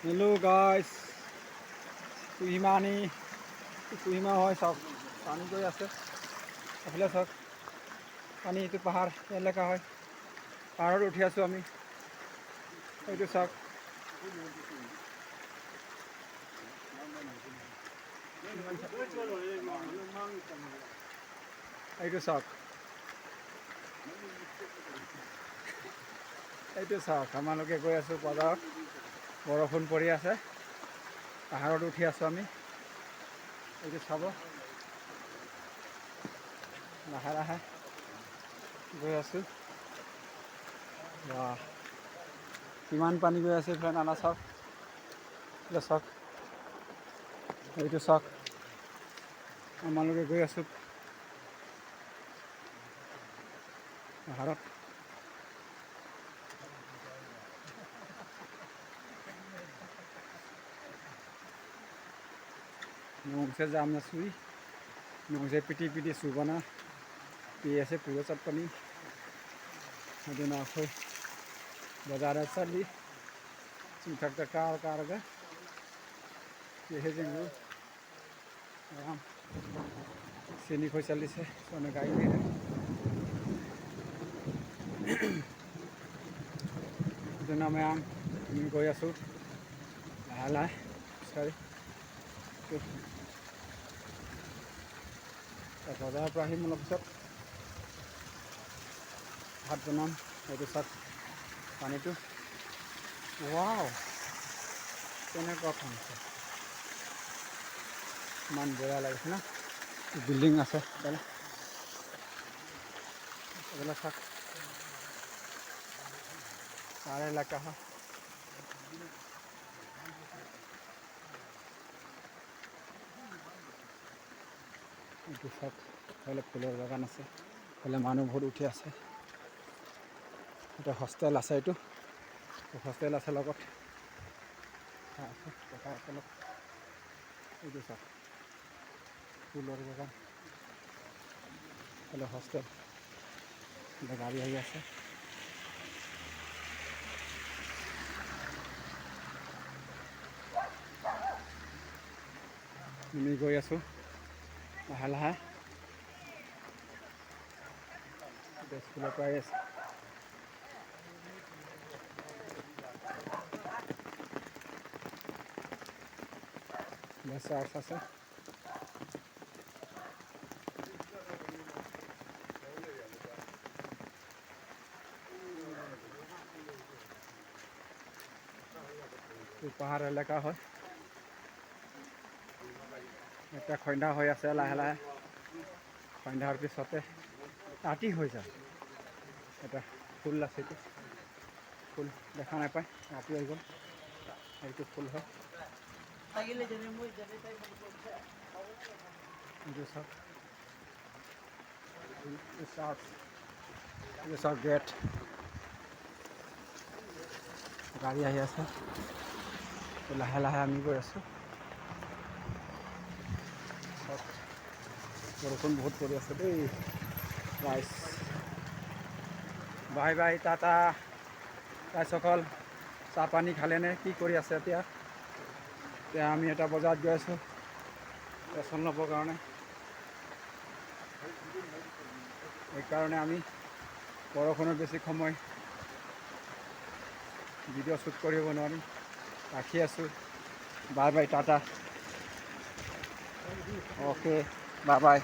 Hello guys, কুহিমানি কুহিমা হয় চাওক পানী গৈ আছে এফালে চাওক পানী এইটো পাহাৰ এলেকা হয় পাহাৰত উঠি আছোঁ আমি এইটো চাওক এইটো চাওক এইটো চাওক আমালোকে গৈ আছোঁ বজাৰত বৰষুণ পৰি আছে পাহাৰত উঠি আছোঁ আমি এইটো চাব লাহে লাহে গৈ আছোঁ বাহ কিমান পানী গৈ আছে এইফালে নালা চাওক এইফালে চাওক এইটো চাওক আমালোকে গৈ আছোঁ পাহাৰত नोंग से जामना सुई नोंग से पिटी पिटी सुबना पिए से पूरा चटपनी अदुना अखोय बाजार चली चिंथक कार कारगा ये जोङो आराम सेनि खोय चली से सोने गाई है अदुना मैं आम गई आसो लाहे लाहे सॉरी বজাৰৰ পৰা আহিম অলপ পিছত ভাত বনাম এইটো চাওক পানীটো ৱাও কেনেকুৱা পানীছে ইমান বেয়া লাগিছে না বিল্ডিং আছে এইবিলাক চাওক পাহাৰ এলেকা হয় এইটো চাওক এইফালে ফুলৰ বাগান আছে এইফালে মানুহ বহুত উঠি আছে এটা হোষ্টেল আছে এইটো হোষ্টেল আছে লগত এইটো চাওক ফুলৰ বাগান এইফালে হোষ্টেল গাড়ী আহি আছে আমি গৈ আছোঁ লাহে লাহে স্কুলৰ পৰাই আছে চাৰ্চ আছে পাহাৰ এলেকা হয় এতিয়া সন্ধ্যা হৈ আছে লাহে লাহে সন্ধ্যাৰ পিছতে ৰাতি হৈ যায় এটা ফুল আছে এইটো ফুল দেখা নাপায় ৰাতি হৈ গ'ল এইটো ফুল হয় চাওক গেট গাড়ী আহি আছে লাহে লাহে আমি গৈ আছোঁ বৰষুণ বহুত পৰি আছে দেই গাইছ বাই বাই টাটা গাইসকল চাহ পানী খালেনে কি কৰি আছে এতিয়া আমি এটা বজাৰত গৈ আছোঁ ৰেচন ল'বৰ কাৰণে সেইকাৰণে আমি বৰষুণত বেছি সময় ভিডিঅ' শ্বুট কৰিব নোৱাৰিম ৰাখি আছোঁ bye bye Tata okay bye bye